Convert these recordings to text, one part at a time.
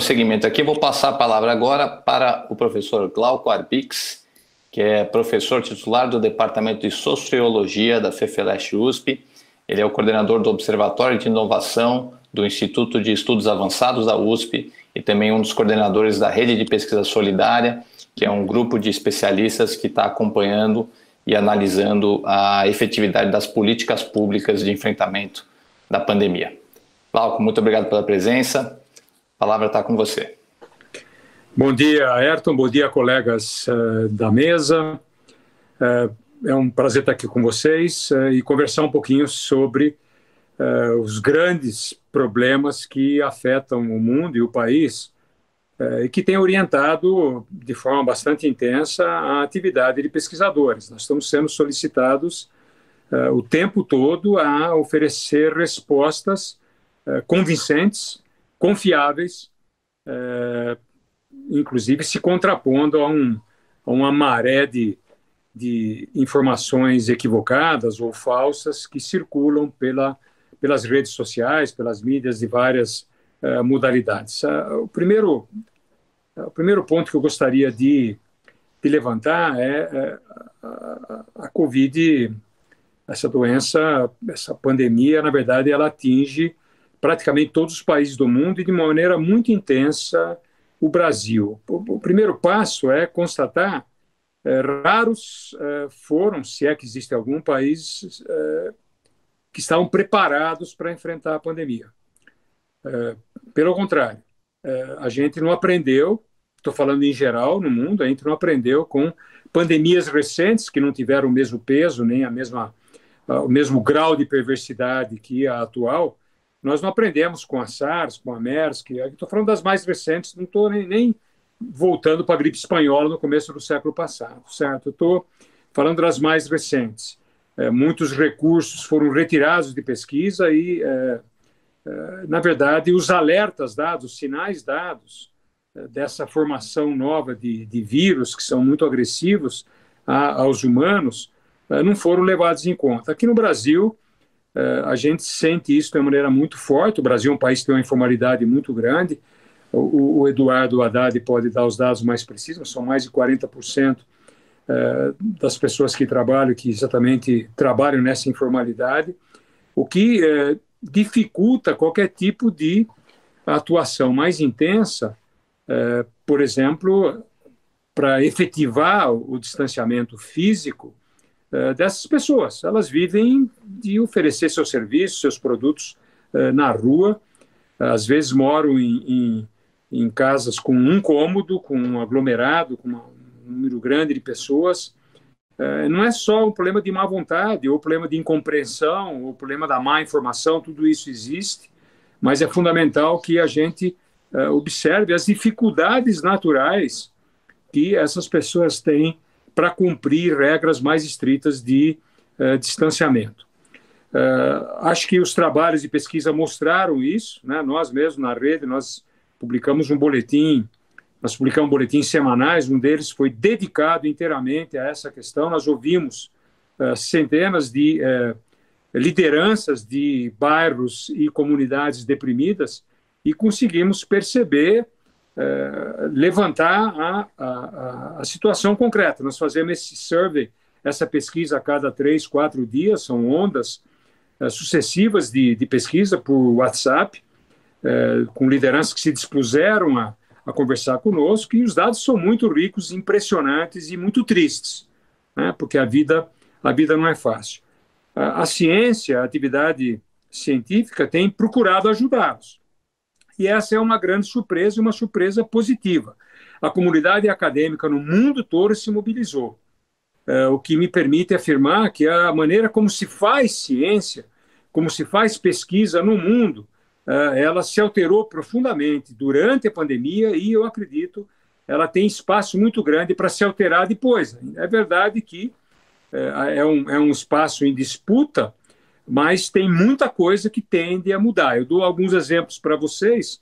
prosseguimento aqui, vou passar a palavra agora para o professor Glauco Arbix, que é professor titular do Departamento de Sociologia da FEFELESH USP. Ele é o coordenador do Observatório de Inovação do Instituto de Estudos Avançados da USP e também um dos coordenadores da Rede de Pesquisa Solidária, que é um grupo de especialistas que está acompanhando e analisando a efetividade das políticas públicas de enfrentamento da pandemia. Glauco, muito obrigado pela presença. A palavra está com você. Bom dia, Ayrton. Bom dia, colegas da mesa. É um prazer estar aqui com vocês e conversar um pouquinho sobre os grandes problemas que afetam o mundo e o país e que têm orientado de forma bastante intensa a atividade de pesquisadores. Nós estamos sendo solicitados o tempo todo a oferecer respostas convincentes, confiáveis, inclusive se contrapondo a uma maré de informações equivocadas ou falsas que circulam pelas redes sociais, pelas mídias de várias modalidades. O primeiro ponto que eu gostaria de levantar é a Covid, essa doença, essa pandemia, na verdade, ela atinge praticamente todos os países do mundo e de uma maneira muito intensa o Brasil. O primeiro passo é constatar raros foram, se é que existe algum país que estavam preparados para enfrentar a pandemia. Pelo contrário, a gente não aprendeu, estou falando em geral no mundo, a gente não aprendeu com pandemias recentes que não tiveram o mesmo peso, nem o mesmo grau de perversidade que a atual. Nós não aprendemos com a SARS, com a MERS, estou falando das mais recentes, não estou nem voltando para a gripe espanhola no começo do século passado, certo? Eu estou falando das mais recentes. Muitos recursos foram retirados de pesquisa e, na verdade, os alertas dados, os sinais dados dessa formação nova de vírus, que são muito agressivos aos humanos, não foram levados em conta. Aqui no Brasil, a gente sente isso de uma maneira muito forte. O Brasil é um país que tem uma informalidade muito grande. O Eduardo Haddad pode dar os dados mais precisos, são mais de 40% das pessoas que exatamente trabalham nessa informalidade, o que dificulta qualquer tipo de atuação mais intensa, por exemplo, para efetivar o distanciamento físico dessas pessoas. Elas vivem de oferecer seus serviços, seus produtos na rua, às vezes moram em casas com um cômodo, com um aglomerado, com um número grande de pessoas. Não é só um problema de má vontade, ou problema de incompreensão, ou problema da má informação, tudo isso existe, mas é fundamental que a gente observe as dificuldades naturais que essas pessoas têm para cumprir regras mais estritas de distanciamento. Acho que os trabalhos de pesquisa mostraram isso, né? Nós mesmos, na rede, nós publicamos boletins semanais, um deles foi dedicado inteiramente a essa questão. Nós ouvimos centenas de lideranças de bairros e comunidades deprimidas e conseguimos perceber, levantar a situação concreta. Nós fazemos esse survey, essa pesquisa a cada 3, 4 dias, são ondas sucessivas de pesquisa por WhatsApp, com lideranças que se dispuseram a conversar conosco, e os dados são muito ricos, impressionantes e muito tristes, né? Porque a vida não é fácil. A ciência, a atividade científica tem procurado ajudá-los. E essa é uma grande surpresa, e uma surpresa positiva. A comunidade acadêmica no mundo todo se mobilizou, o que me permite afirmar que a maneira como se faz ciência, como se faz pesquisa no mundo, ela se alterou profundamente durante a pandemia e, eu acredito, ela tem espaço muito grande para se alterar depois. É verdade que é um espaço em disputa, mas tem muita coisa que tende a mudar. Eu dou alguns exemplos para vocês.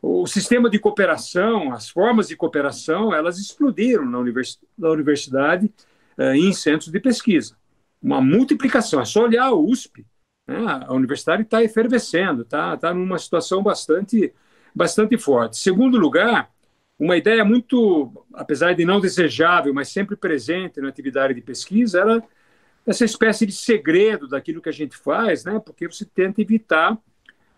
O sistema de cooperação, as formas de cooperação, elas explodiram na universidade e em centros de pesquisa. Uma multiplicação. É só olhar a USP. A universidade está efervescendo, está numa situação bastante bastante forte. Segundo lugar, uma ideia muito, apesar de não desejável, mas sempre presente na atividade de pesquisa, era essa espécie de segredo daquilo que a gente faz, né? Porque você tenta evitar,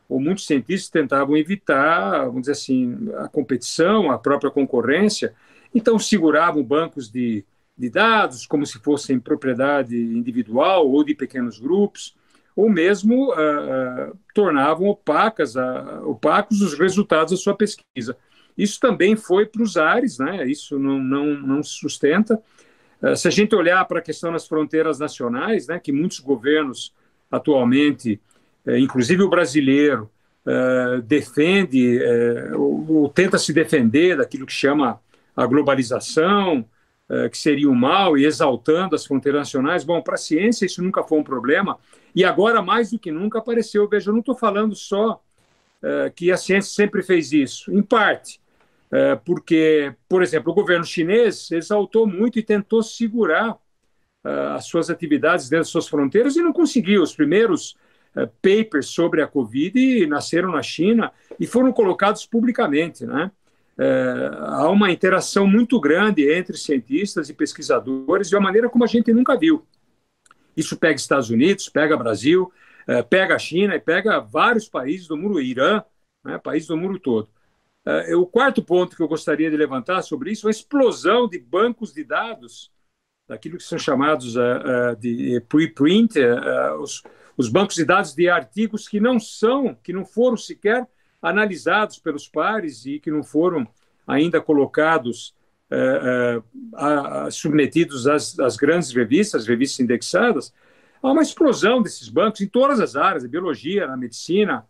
ou muitos cientistas tentavam evitar, vamos dizer assim, a competição, a própria concorrência, então seguravam bancos de dados como se fossem propriedade individual ou de pequenos grupos, ou mesmo tornavam opacos os resultados da sua pesquisa. Isso também foi para os ares, né? Isso não se sustenta. Se a gente olhar para a questão das fronteiras nacionais, né, que muitos governos atualmente, inclusive o brasileiro, defende ou tenta se defender daquilo que chama a globalização, que seria o mal, e exaltando as fronteiras nacionais. Bom, para a ciência isso nunca foi um problema, e agora mais do que nunca apareceu. Veja, eu não estou falando só que a ciência sempre fez isso, em parte, porque, por exemplo, o governo chinês exaltou muito e tentou segurar as suas atividades dentro das suas fronteiras e não conseguiu. Os primeiros papers sobre a Covid nasceram na China e foram colocados publicamente, né? Há uma interação muito grande entre cientistas e pesquisadores de uma maneira como a gente nunca viu. Isso pega Estados Unidos, pega Brasil, pega a China e pega vários países do mundo, Irã, né, países do mundo todo. O quarto ponto que eu gostaria de levantar sobre isso é a explosão de bancos de dados, daquilo que são chamados de preprint, os bancos de dados de artigos que não foram sequer analisados pelos pares e que não foram ainda colocados, submetidos às grandes revistas, revistas indexadas. Há uma explosão desses bancos em todas as áreas, na biologia, na medicina,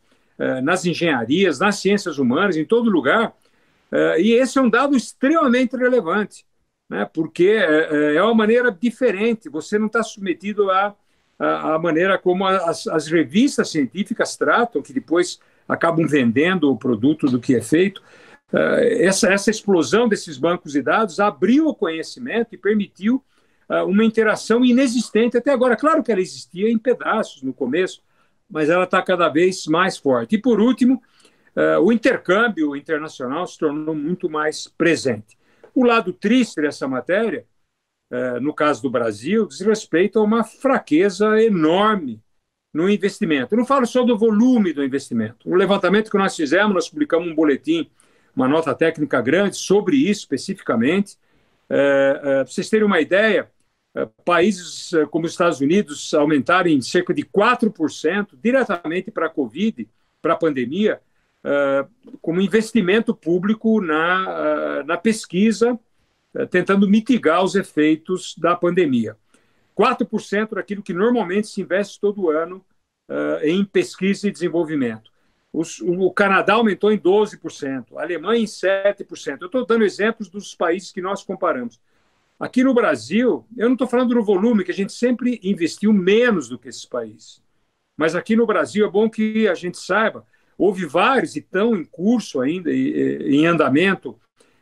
nas engenharias, nas ciências humanas, em todo lugar. E esse é um dado extremamente relevante, né? Porque é uma maneira diferente, você não está submetido à maneira como as revistas científicas tratam, que depois acabam vendendo o produto do que é feito. Essa explosão desses bancos de dados abriu o conhecimento e permitiu uma interação inexistente até agora. Claro que ela existia em pedaços no começo, mas ela está cada vez mais forte. E, por último, o intercâmbio internacional se tornou muito mais presente. O lado triste dessa matéria, no caso do Brasil, diz respeito a uma fraqueza enorme no investimento. Eu não falo só do volume do investimento. O levantamento que nós fizemos, nós publicamos um boletim, uma nota técnica grande sobre isso especificamente. Para vocês terem uma ideia, países como os Estados Unidos aumentaram em cerca de 4% diretamente para a Covid, para a pandemia, como investimento público na pesquisa, tentando mitigar os efeitos da pandemia. 4% daquilo que normalmente se investe todo ano em pesquisa e desenvolvimento. O Canadá aumentou em 12%, a Alemanha em 7%. Eu estou dando exemplos dos países que nós comparamos. Aqui no Brasil, eu não estou falando do volume, que a gente sempre investiu menos do que esses países. Mas aqui no Brasil é bom que a gente saiba, houve vários, e estão em curso ainda, em andamento,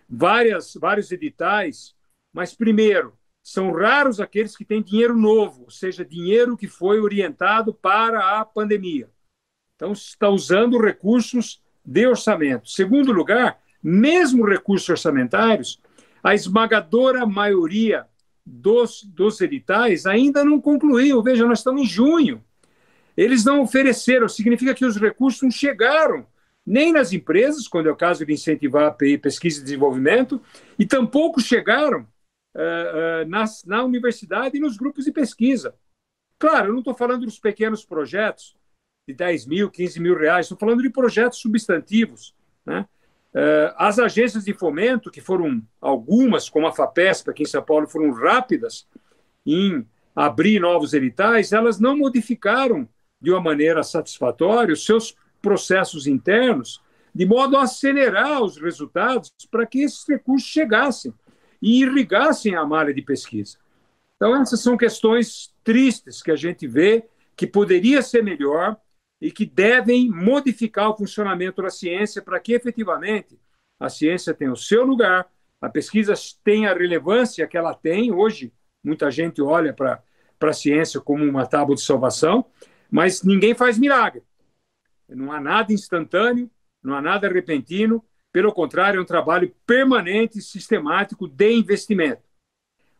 vários editais, mas, primeiro, são raros aqueles que têm dinheiro novo, ou seja, dinheiro que foi orientado para a pandemia. Então, se está usando recursos de orçamento. Segundo lugar, mesmo recursos orçamentários, a esmagadora maioria dos editais ainda não concluiu. Veja, nós estamos em junho. Eles não ofereceram, significa que os recursos não chegaram nem nas empresas, quando é o caso de incentivar a pesquisa e desenvolvimento, e tampouco chegaram na universidade e nos grupos de pesquisa. Claro, eu não estou falando dos pequenos projetos de 10 mil, 15 mil reais, estou falando de projetos substantivos, né? As agências de fomento, que foram algumas, como a FAPESP aqui em São Paulo, foram rápidas em abrir novos editais, elas não modificaram de uma maneira satisfatória os seus processos internos, de modo a acelerar os resultados para que esses recursos chegassem e irrigassem a malha de pesquisa. Então, essas são questões tristes que a gente vê que poderia ser melhor e que devem modificar o funcionamento da ciência para que, efetivamente, a ciência tenha o seu lugar, a pesquisa tenha a relevância que ela tem. Hoje, muita gente olha para a ciência como uma tábua de salvação, mas ninguém faz milagre. Não há nada instantâneo, não há nada repentino, pelo contrário, é um trabalho permanente e sistemático de investimento.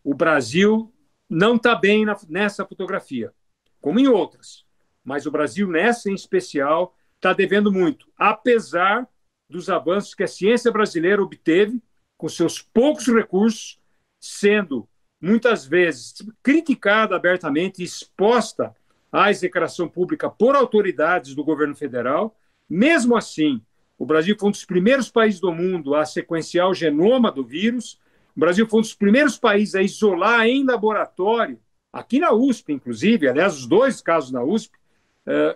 O Brasil não está bem nessa fotografia, como em outras, mas o Brasil, nessa em especial, está devendo muito, apesar dos avanços que a ciência brasileira obteve com seus poucos recursos, sendo muitas vezes criticada abertamente e exposta à execração pública por autoridades do governo federal. Mesmo assim, o Brasil foi um dos primeiros países do mundo a sequenciar o genoma do vírus. O Brasil foi um dos primeiros países a isolar em laboratório, aqui na USP, inclusive, aliás, os dois casos na USP,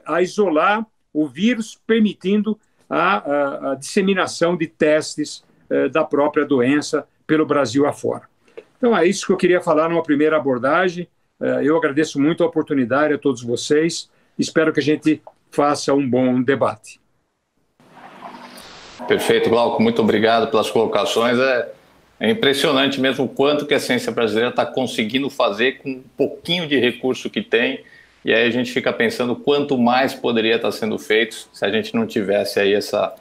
a isolar o vírus, permitindo a disseminação de testes da própria doença pelo Brasil afora. Então, é isso que eu queria falar numa primeira abordagem. Eu agradeço muito a oportunidade a todos vocês. Espero que a gente faça um bom debate. Perfeito, Glauco. Muito obrigado pelas colocações. É impressionante mesmo o quanto que a ciência brasileira está conseguindo fazer com um pouquinho de recurso que tem. E aí a gente fica pensando quanto mais poderia estar sendo feito se a gente não tivesse aí essa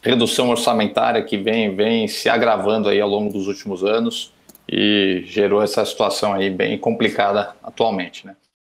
redução orçamentária que vem se agravando aí ao longo dos últimos anos e gerou essa situação aí bem complicada atualmente, né?